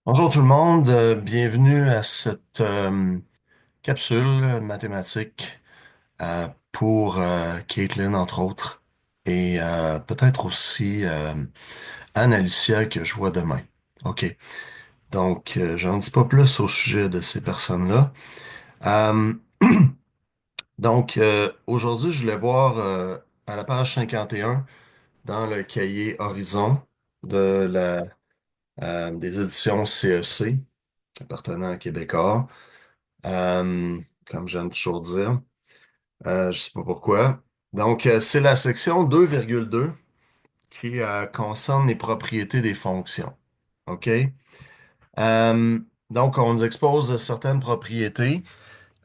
Bonjour tout le monde, bienvenue à cette capsule mathématique pour Caitlin entre autres et peut-être aussi Anne-Alicia que je vois demain. OK, donc j'en dis pas plus au sujet de ces personnes-là. Euh, Aujourd'hui je voulais voir à la page 51 dans le cahier Horizon de des éditions CEC appartenant à Québécois. Euh, Comme j'aime toujours dire. Je sais pas pourquoi. C'est la section 2,2 qui concerne les propriétés des fonctions. OK? Euh, on nous expose certaines propriétés.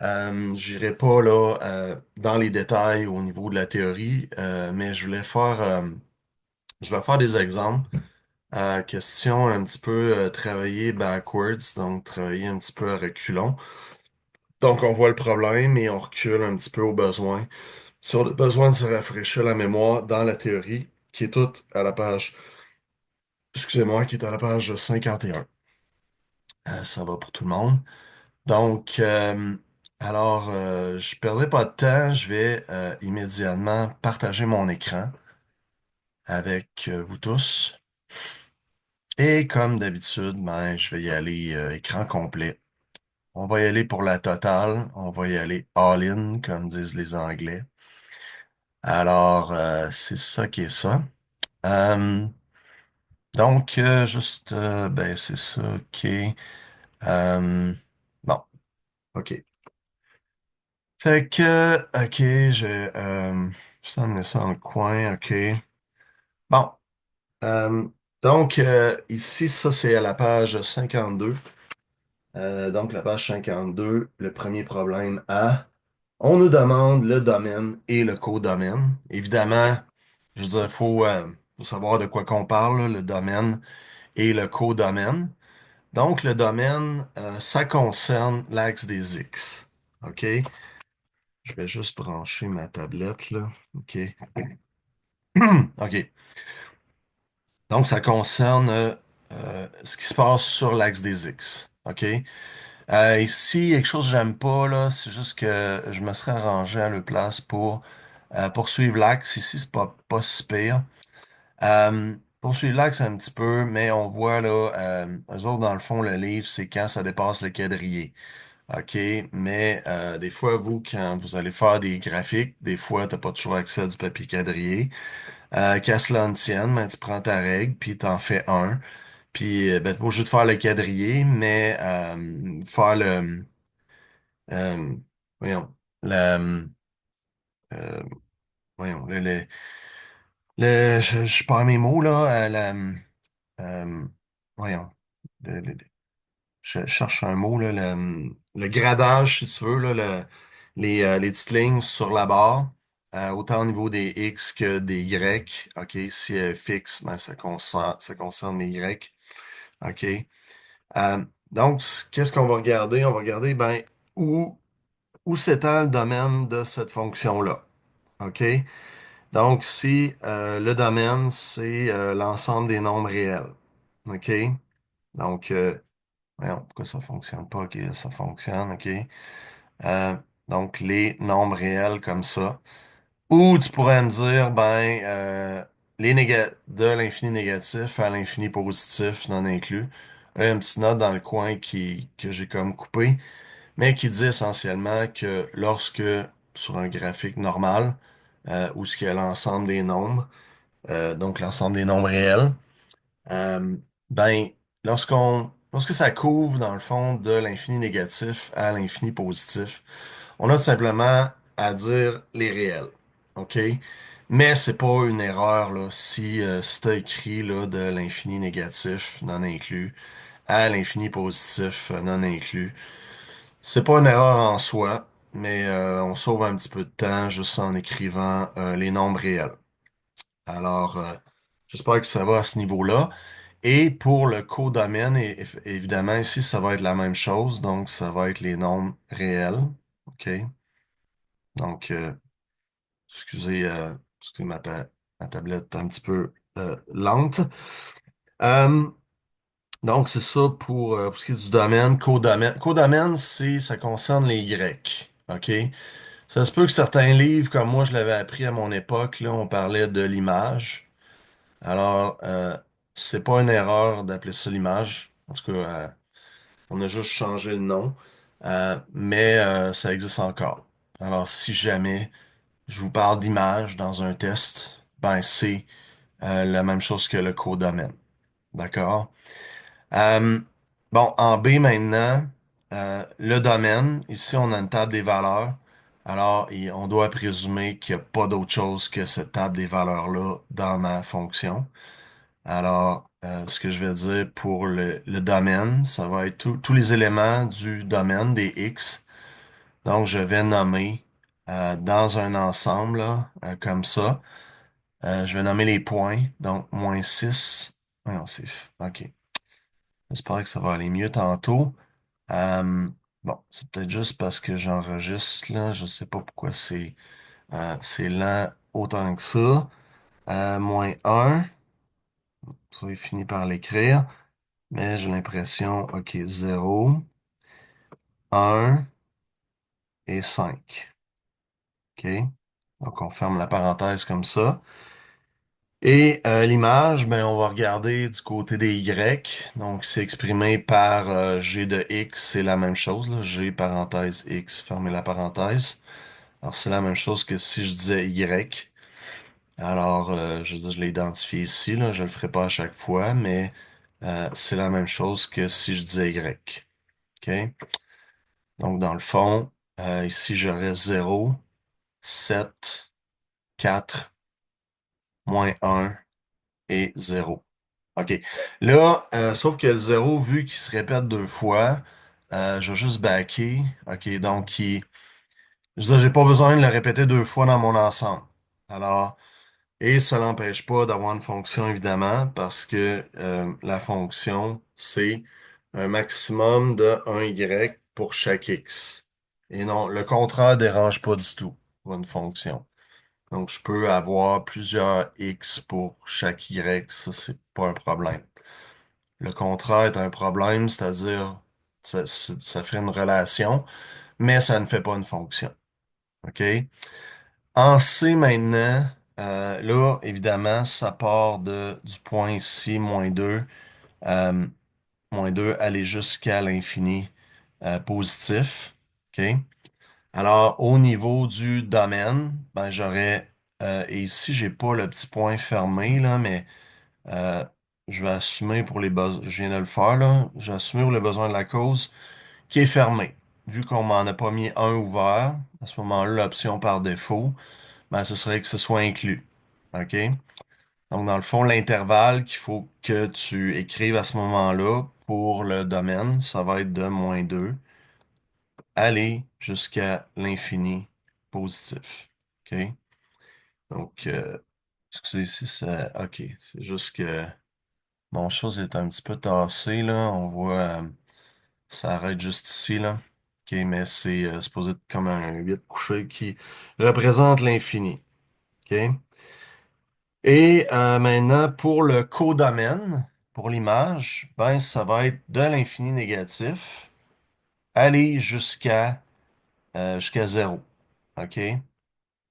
J'irai pas là dans les détails au niveau de la théorie, mais je vais faire des exemples. Question un petit peu travailler backwards, donc travailler un petit peu à reculons. Donc, on voit le problème et on recule un petit peu au besoin. Si on a besoin de se rafraîchir la mémoire dans la théorie, qui est toute à la page, excusez-moi, qui est à la page 51. Ça va pour tout le monde. Donc, je perdrai pas de temps, je vais immédiatement partager mon écran avec vous tous. Et comme d'habitude, ben, je vais y aller écran complet. On va y aller pour la totale, on va y aller all-in, comme disent les Anglais. C'est ça qui est ça. Euh, ben, c'est ça, OK. Euh, bon, OK. OK, ça me met ça dans le coin, OK. Bon, euh, ici, ça, c'est à la page 52. La page 52, le premier problème A. On nous demande le domaine et le codomaine. Évidemment, je veux dire, faut savoir de quoi qu'on parle, là, le domaine et le codomaine. Donc, le domaine, ça concerne l'axe des X. OK? Je vais juste brancher ma tablette, là. OK. OK. Donc, ça concerne ce qui se passe sur l'axe des X. OK? Ici, il y a quelque chose que j'aime pas, là. C'est juste que je me serais arrangé à leur place pour poursuivre l'axe. Ici, c'est pas si pire. Poursuivre l'axe un petit peu, mais on voit, là, eux autres, dans le fond, le livre, c'est quand ça dépasse le quadrillé. OK, mais des fois, vous, quand vous allez faire des graphiques, des fois, t'as pas toujours accès à du papier quadrillé. Qu'à cela ne tienne, ben, tu prends ta règle, puis t'en fais un. Puis, ben, t'es pas obligé de faire le quadrillé, mais faire euh, voyons, le, euh, voyons, je perds mes mots, là, euh, voyons, je cherche un mot, là, le gradage, si tu veux, là, les petites lignes sur la barre, autant au niveau des X que des Y. OK, si elle est fixe, ben, ça concerne les Y. OK. Qu'est-ce qu'on va regarder? On va regarder, ben, où, où s'étend le domaine de cette fonction-là. OK? Donc, si le domaine, c'est l'ensemble des nombres réels. OK? Donc, voyons, pourquoi ça fonctionne pas? OK, ça fonctionne, OK. Euh, les nombres réels comme ça. Ou tu pourrais me dire, ben, de l'infini négatif à l'infini positif non inclus. Là, il y a une petite note dans le coin que j'ai comme coupé, mais qui dit essentiellement que lorsque, sur un graphique normal, où ce qu'il y a l'ensemble des nombres, donc l'ensemble des nombres réels, euh, ben, lorsque ça couvre, dans le fond, de l'infini négatif à l'infini positif, on a tout simplement à dire les réels. OK? Mais c'est pas une erreur, là, si tu as écrit là, de l'infini négatif non inclus à l'infini positif non inclus. C'est pas une erreur en soi, mais on sauve un petit peu de temps juste en écrivant les nombres réels. Alors, j'espère que ça va à ce niveau-là. Et pour le codomaine, évidemment, ici, ça va être la même chose. Donc, ça va être les nombres réels. OK? Donc, excusez ma tablette un petit peu lente. Euh, Donc, c'est ça pour ce qui est du domaine, codomaine. Codomaine, ça concerne les Grecs. OK? Ça se peut que certains livres, comme moi, je l'avais appris à mon époque, là, on parlait de l'image. Alors, c'est pas une erreur d'appeler ça l'image. En tout cas, on a juste changé le nom. Mais ça existe encore. Alors, si jamais je vous parle d'image dans un test, ben, c'est la même chose que le codomaine. D'accord? Euh, bon, en B maintenant, le domaine, ici on a une table des valeurs. Alors, on doit présumer qu'il n'y a pas d'autre chose que cette table des valeurs-là dans ma fonction. Alors, ce que je vais dire pour le domaine, ça va être tous les éléments du domaine des X. Donc, je vais nommer dans un ensemble, là, comme ça. Je vais nommer les points. Donc, -6. Non, c'est... OK. J'espère que ça va aller mieux tantôt. Euh, bon, c'est peut-être juste parce que j'enregistre là. Je sais pas pourquoi c'est lent autant que ça. -1. Ça va fini par l'écrire. Mais j'ai l'impression, OK, 0, 1 et 5. OK? Donc, on ferme la parenthèse comme ça. Et l'image, ben, on va regarder du côté des Y. Donc, c'est exprimé par G de X, c'est la même chose, là. G parenthèse X, fermez la parenthèse. Alors, c'est la même chose que si je disais Y. Alors, je l'ai identifié ici, là. Je le ferai pas à chaque fois, mais c'est la même chose que si je disais Y. OK? Donc, dans le fond, ici, j'aurais 0, 7, 4, -1 et 0. OK. Là, sauf que le 0, vu qu'il se répète deux fois, je vais juste backer. OK, donc, je veux dire, j'ai pas besoin de le répéter deux fois dans mon ensemble. Alors, et ça n'empêche pas d'avoir une fonction, évidemment, parce que la fonction, c'est un maximum de 1y pour chaque x. Et non, le contraire dérange pas du tout pour une fonction. Donc, je peux avoir plusieurs x pour chaque y, ça, c'est pas un problème. Le contraire est un problème, c'est-à-dire, ça fait une relation, mais ça ne fait pas une fonction. OK? En C maintenant, là, évidemment, ça part du point ici, -2, euh, -2, aller jusqu'à l'infini positif. OK? Alors, au niveau du domaine, ben, et ici, j'ai pas le petit point fermé, là, mais euh, je vais assumer pour les besoins, je viens de le faire, là, je vais assumer pour les besoins de la cause qui est fermé. Vu qu'on m'en a pas mis un ouvert, à ce moment-là, l'option par défaut, ben, ce serait que ce soit inclus. OK? Donc, dans le fond, l'intervalle qu'il faut que tu écrives à ce moment-là pour le domaine, ça va être de -2 aller jusqu'à l'infini positif. OK? Donc, excusez si ça... OK, c'est juste que mon chose est un petit peu tassé, là. On voit, ça arrête juste ici, là. OK, mais c'est supposé être comme un 8 couché qui représente l'infini. OK? Et maintenant, pour le codomaine, pour l'image, ben, ça va être de l'infini négatif, aller jusqu'à 0. OK?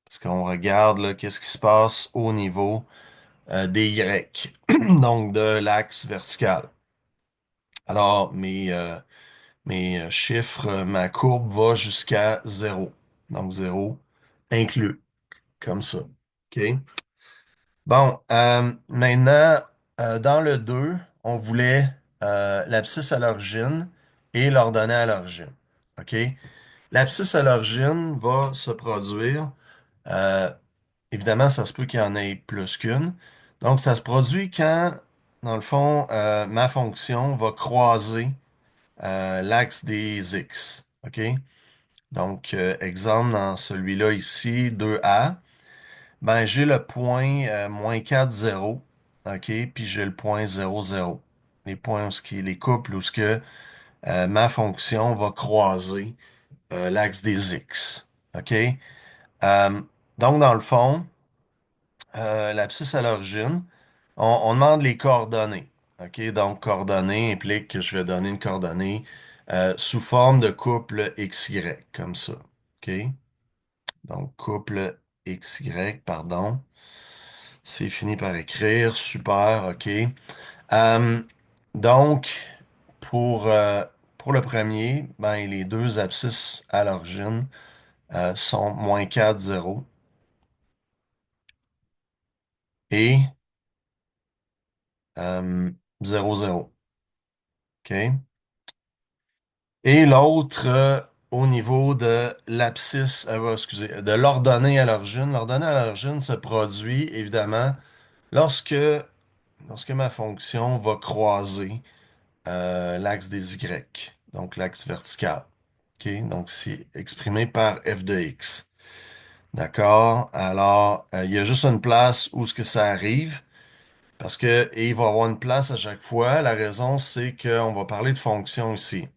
Parce qu'on regarde là, qu'est-ce qui se passe au niveau des Y, donc de l'axe vertical. Alors, mes chiffres, ma courbe va jusqu'à 0. Donc 0 inclus, comme ça. OK? Bon, maintenant, dans le 2, on voulait l'abscisse à l'origine et l'ordonnée à l'origine. OK? L'abscisse à l'origine va se produire. euh, Évidemment, ça se peut qu'il y en ait plus qu'une. Donc, ça se produit quand, dans le fond, ma fonction va croiser l'axe des x. OK? Donc, exemple, dans celui-là ici, 2a. Ben, j'ai le point -4, 0, OK? Puis j'ai le point 0, 0. Les points les couples où ce que ma fonction va croiser l'axe des X. OK? Donc, dans le fond, l'abscisse à l'origine, on demande les coordonnées. OK? Donc, coordonnées implique que je vais donner une coordonnée sous forme de couple XY, comme ça. OK? Donc, couple XY, pardon. C'est fini par écrire. Super, OK. Euh, donc, pour, euh, pour le premier, ben, les deux abscisses à l'origine sont -4, 0 et 0, 0. OK? Et l'autre, au niveau de l'abscisse, excusez, de l'ordonnée à l'origine. L'ordonnée à l'origine se produit, évidemment, lorsque, lorsque ma fonction va croiser l'axe des Y, donc l'axe vertical. OK? Donc, c'est exprimé par f de x. D'accord? Alors, il y a juste une place où ce que ça arrive, parce que, et il va y avoir une place à chaque fois. La raison, c'est qu'on va parler de fonction ici.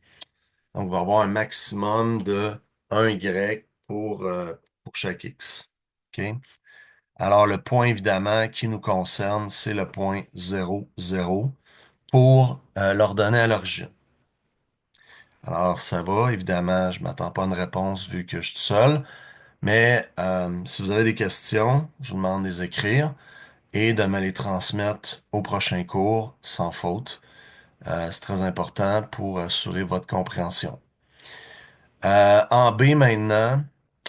Donc, on va avoir un maximum de 1y pour chaque x. OK? Alors, le point, évidemment, qui nous concerne, c'est le point 0, 0 pour l'ordonnée à l'origine. Alors, ça va, évidemment, je m'attends pas à une réponse vu que je suis tout seul, mais si vous avez des questions, je vous demande de les écrire et de me les transmettre au prochain cours sans faute. C'est très important pour assurer votre compréhension. En B maintenant,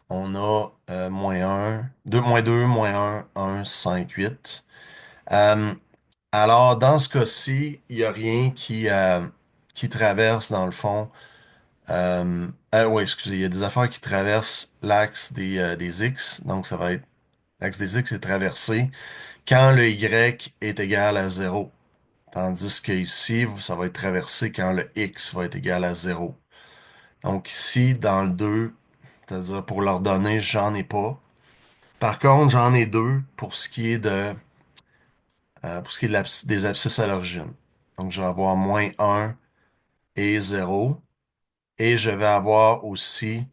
on a -1, 2, -2, -1, 1, 5, 8. Euh, alors, dans ce cas-ci, il n'y a rien qui traverse, dans le fond. Oui, excusez, il y a des affaires qui traversent l'axe des X. Donc, ça va être l'axe des X est traversé quand le Y est égal à 0. Tandis que ici, ça va être traversé quand le X va être égal à 0. Donc ici, dans le 2, c'est-à-dire pour l'ordonnée, j'en ai pas. Par contre, j'en ai deux pour ce qui est des abscisses à l'origine. Donc, je vais avoir -1 et 0. Et je vais avoir aussi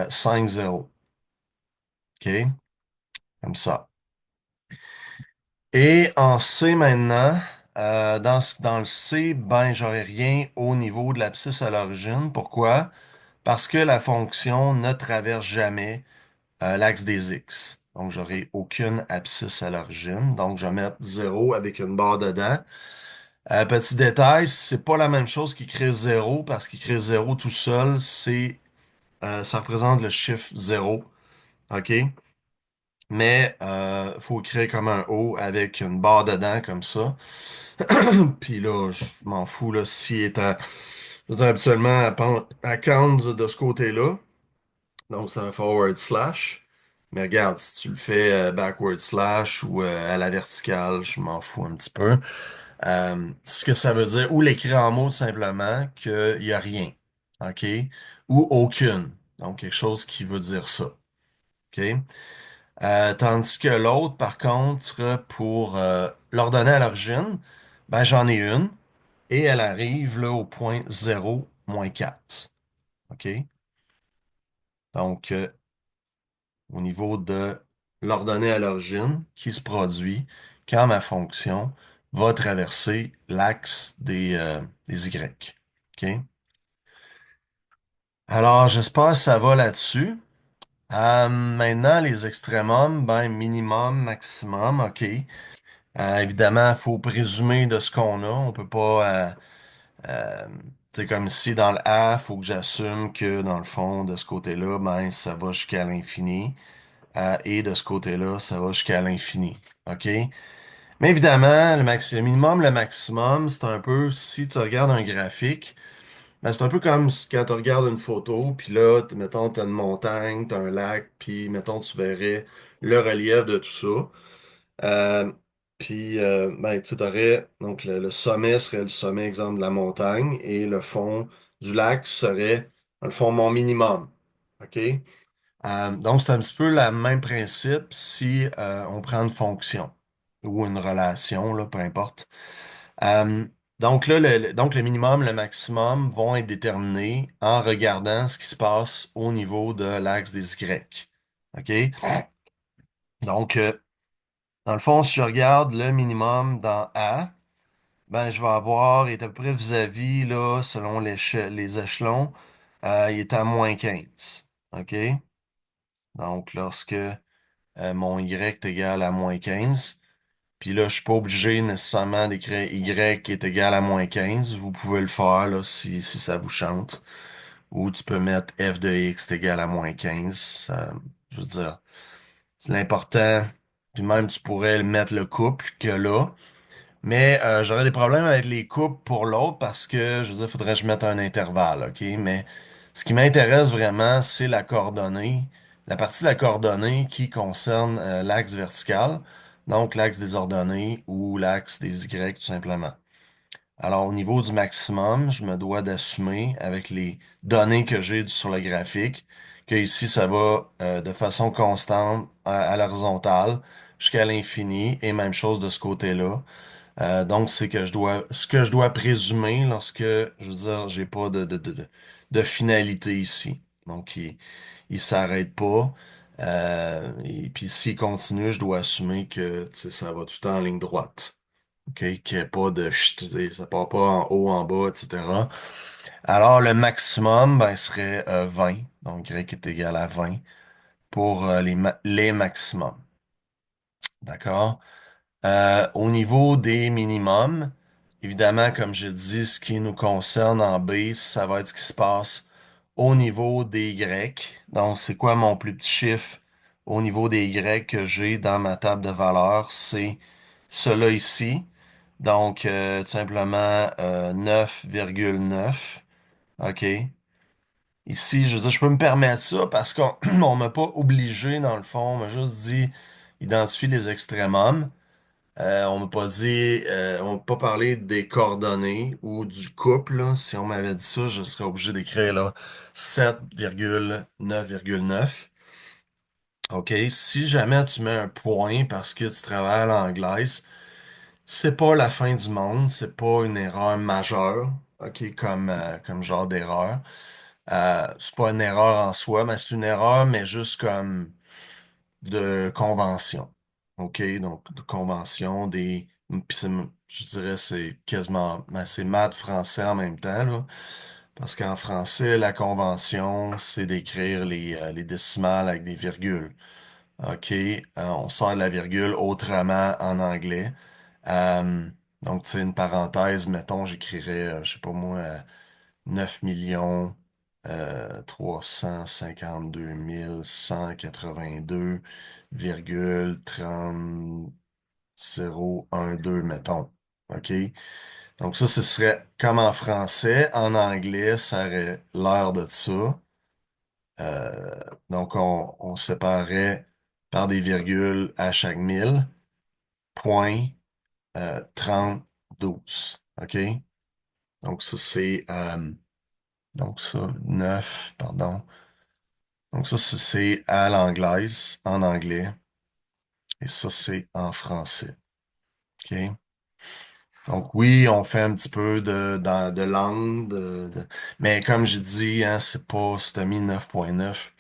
5, 0. OK? Comme ça. Et en C maintenant, dans le C, ben, j'aurai rien au niveau de l'abscisse à l'origine. Pourquoi? Parce que la fonction ne traverse jamais l'axe des X. Donc, j'aurai aucune abscisse à l'origine. Donc, je vais mettre 0 avec une barre dedans. Petit détail, c'est pas la même chose qu'écrire 0 parce qu'écrire 0 tout seul, ça représente le chiffre 0. OK? Mais faut écrire comme un O avec une barre dedans comme ça. Puis là, je m'en fous là, si est à, je veux dire, habituellement à count de ce côté-là. Donc, c'est un forward slash. Mais regarde, si tu le fais backward slash ou à la verticale, je m'en fous un petit peu. Ce que ça veut dire, ou l'écrire en mots tout simplement, qu'il n'y a rien. OK? Ou aucune. Donc, quelque chose qui veut dire ça. OK? Tandis que l'autre, par contre, pour l'ordonnée à l'origine, ben, j'en ai une et elle arrive là, au point 0, -4. OK? Donc, au niveau de l'ordonnée à l'origine qui se produit quand ma fonction va traverser l'axe des Y. OK? Alors, j'espère que ça va là-dessus. Maintenant, les extrémums, ben, minimum, maximum, OK. Évidemment, il faut présumer de ce qu'on a. On peut pas, c'est comme ici, dans le A, il faut que j'assume que, dans le fond, de ce côté-là, ben, ça va jusqu'à l'infini. Et de ce côté-là, ça va jusqu'à l'infini. OK? Mais évidemment, le minimum, le maximum, c'est un peu, si tu regardes un graphique, ben, c'est un peu comme quand tu regardes une photo, puis là, mettons, tu as une montagne, tu as un lac, puis mettons, tu verrais le relief de tout ça. Euh, ben, tu aurais, donc le sommet serait le sommet, exemple, de la montagne, et le fond du lac serait, dans le fond, mon minimum. OK? Donc, c'est un petit peu le même principe si on prend une fonction ou une relation, là, peu importe. Euh, donc là, donc le minimum, le maximum vont être déterminés en regardant ce qui se passe au niveau de l'axe des Y. OK? Donc, dans le fond, si je regarde le minimum dans A, Ben, je vais avoir, il est à peu près vis-à-vis, là, selon les échelons, il est à -15. OK? Donc, lorsque mon Y est égal à -15, puis là, je suis pas obligé nécessairement d'écrire Y qui est égal à -15. Vous pouvez le faire, là, si ça vous chante. Ou tu peux mettre f de x est égal à -15. Je veux dire, c'est l'important. Puis même, tu pourrais mettre le couple que là. Mais j'aurais des problèmes avec les coupes pour l'autre parce que, je veux dire, faudrait que je mette un intervalle, OK? Mais ce qui m'intéresse vraiment, c'est la coordonnée, la partie de la coordonnée qui concerne l'axe vertical, donc l'axe des ordonnées ou l'axe des Y tout simplement. Alors, au niveau du maximum, je me dois d'assumer avec les données que j'ai sur le graphique que ici, ça va de façon constante à l'horizontale jusqu'à l'infini et même chose de ce côté-là. Donc, c'est que ce que je dois présumer lorsque, je veux dire, j'ai pas de finalité ici. Donc, il s'arrête pas. Et puis, s'il continue, je dois assumer que, tu sais, ça va tout le temps en ligne droite. OK? Qu'il n'y ait pas de, chut, ça part pas en haut, en bas, etc. Alors, le maximum, ben, serait 20. Donc, Y est égal à 20 pour les maximums. D'accord? Au niveau des minimums, évidemment, comme je dis, ce qui nous concerne en B, ça va être ce qui se passe au niveau des Y. Donc, c'est quoi mon plus petit chiffre au niveau des Y que j'ai dans ma table de valeurs? C'est cela ici. Donc, tout simplement 9,9. OK. Ici, je veux dire, je peux me permettre ça parce qu'on on m'a pas obligé, dans le fond, on m'a juste dit identifie les extrémums. On m'a pas dit, on m'a pas parlé des coordonnées ou du couple, là. Si on m'avait dit ça, je serais obligé d'écrire là 7,9,9. OK? Si jamais tu mets un point parce que tu travailles à l'anglaise, c'est pas la fin du monde, c'est pas une erreur majeure, OK, comme genre d'erreur. C'est pas une erreur en soi, mais c'est une erreur, mais juste comme de convention. OK? Donc, de convention, puis je dirais c'est quasiment, ben, c'est maths français en même temps, là. Parce qu'en français, la convention, c'est d'écrire les décimales avec des virgules. OK? On sort la virgule autrement en anglais. Euh, donc, tu sais, une parenthèse, mettons, j'écrirais, je sais pas moi, 9 millions 352 182 virgule 3012, mettons. OK? Donc ça, ce serait comme en français. En anglais, ça aurait l'air de ça. Donc on séparait par des virgules à chaque 1000, point 3012. OK? Donc ça, c'est donc ça, 9 pardon. Donc ça, c'est à l'anglaise, en anglais, et ça, c'est en français. OK? Donc oui, on fait un petit peu de langue, mais comme j'ai dit, hein, c'est pas, si t'as mis 9,9,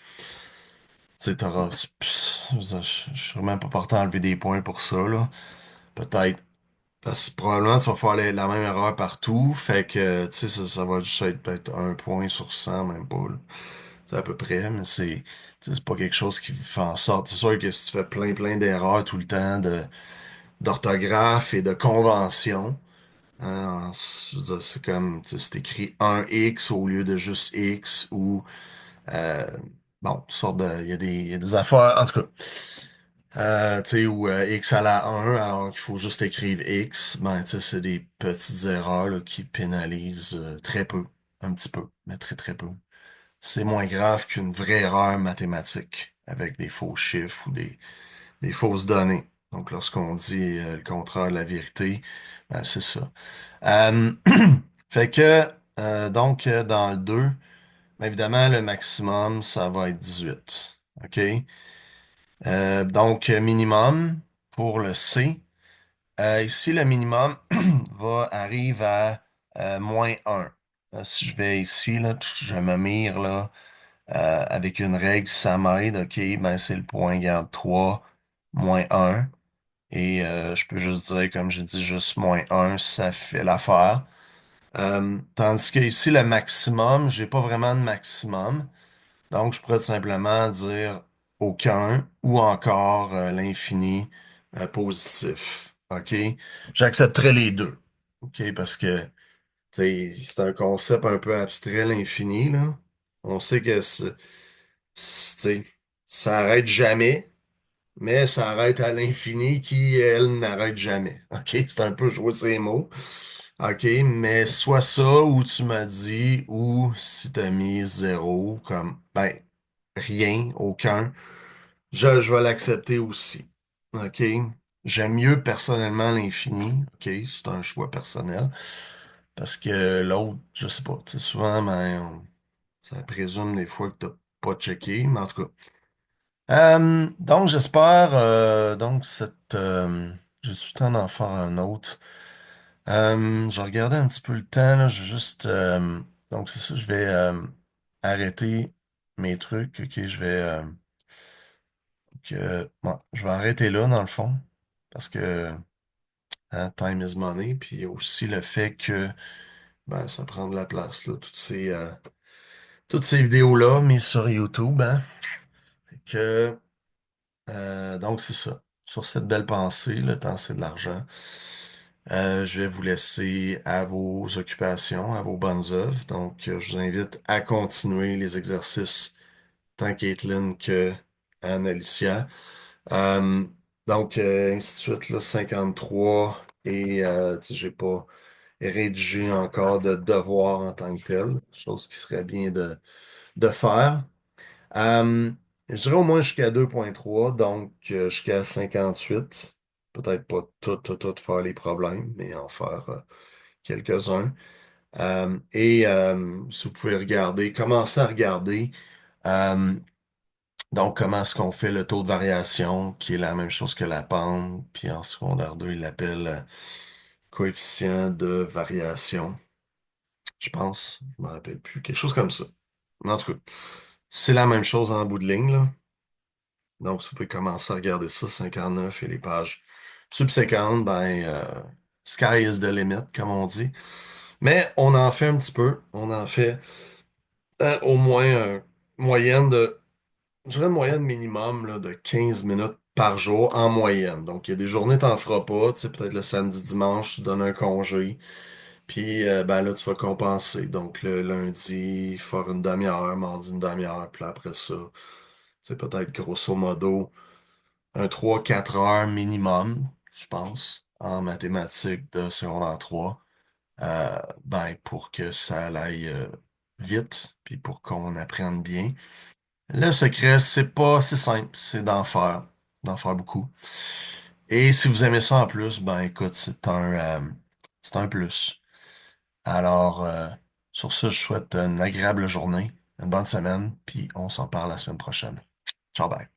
tu sais, je veux dire, je serais même pas porté à enlever des points pour ça, là. Peut-être. Parce que probablement, tu vas faire la même erreur partout, fait que, tu sais, ça va juste être peut-être 1 point sur 100, même pas, là. C'est à peu près, mais tu sais, c'est pas quelque chose qui fait en sorte. C'est sûr que si tu fais plein d'erreurs tout le temps d'orthographe et de convention, hein, je veux dire, c'est comme, tu sais, c'est écrit un X au lieu de juste X ou, euh, bon, toutes sortes il y a des affaires, en tout cas, tu sais, ou X à la 1 alors qu'il faut juste écrire X, ben, tu sais, c'est des petites erreurs, là, qui pénalisent très peu, un petit peu, mais très peu. C'est moins grave qu'une vraie erreur mathématique avec des faux chiffres ou des fausses données. Donc, lorsqu'on dit le contraire de la vérité, ben, c'est ça. Euh, fait que, dans le 2, ben, évidemment, le maximum, ça va être 18. OK? Donc, minimum pour le C. Ici, le minimum arrive à -1. Si je vais ici, là, je me mire là, avec une règle, ça m'aide, OK, ben c'est le point, garde 3, -1. Et je peux juste dire, comme j'ai dit, juste moins un, ça fait l'affaire. Tandis que ici, le maximum, j'ai pas vraiment de maximum. Donc, je pourrais tout simplement dire aucun ou encore l'infini positif. OK? J'accepterais les deux. OK? Parce que tu sais, c'est un concept un peu abstrait, l'infini, là. On sait que tu sais, ça arrête jamais, mais ça arrête à l'infini qui, elle, n'arrête jamais. OK? C'est un peu jouer ces mots. OK? Mais soit ça, ou tu m'as dit, ou si t'as mis zéro, comme, ben, rien, aucun, je vais l'accepter aussi. OK? J'aime mieux personnellement l'infini. OK? C'est un choix personnel. Parce que l'autre, je sais pas, tu sais, souvent, ben, ça présume des fois que t'as pas checké, mais en tout cas. Donc, j'espère, donc, j'ai du temps d'en faire un autre. Je regardais un petit peu le temps, là, donc, c'est ça, je vais arrêter mes trucs, ok, bon, je vais arrêter là, dans le fond, parce que, hein, time is money, puis il y a aussi le fait que, ben, ça prend de la place, là, toutes ces vidéos-là mises sur YouTube, hein. Fait que, donc c'est ça. Sur cette belle pensée, le temps c'est de l'argent. Je vais vous laisser à vos occupations, à vos bonnes œuvres. Donc, je vous invite à continuer les exercices, tant Caitlin que Anne-Alicia. Euh, donc, ainsi de suite, là, 53. Et tu sais, j'ai pas rédigé encore de devoir en tant que tel, chose qui serait bien de faire. Euh, je dirais au moins jusqu'à 2,3, donc jusqu'à 58. Peut-être pas tout faire les problèmes, mais en faire quelques-uns. Si vous pouvez regarder, commencez à regarder. euh, donc, comment est-ce qu'on fait le taux de variation, qui est la même chose que la pente, puis en secondaire 2, il l'appelle coefficient de variation, je pense. Je me rappelle plus. Quelque chose comme ça. En tout cas, c'est la même chose en bout de ligne, là. Donc, si vous pouvez commencer à regarder ça, 59 et les pages subséquentes, ben, sky is the limit, comme on dit. Mais on en fait un petit peu. On en fait au moins moyenne de, je dirais une moyenne minimum là, de 15 minutes par jour en moyenne. Donc, il y a des journées, t'en feras pas. Tu sais, peut-être le samedi, dimanche, tu donnes un congé. Puis, ben là, tu vas compenser. Donc, le lundi, faire une demi-heure, mardi, une demi-heure. Puis là, après ça, c'est peut-être grosso modo un 3-4 heures minimum, je pense, en mathématiques de secondaire 3, ben, pour que ça aille vite, puis pour qu'on apprenne bien. Le secret, c'est simple, c'est d'en faire beaucoup. Et si vous aimez ça en plus, ben écoute, c'est un plus. Alors, sur ce, je souhaite une agréable journée, une bonne semaine, puis on s'en parle la semaine prochaine. Ciao, bye.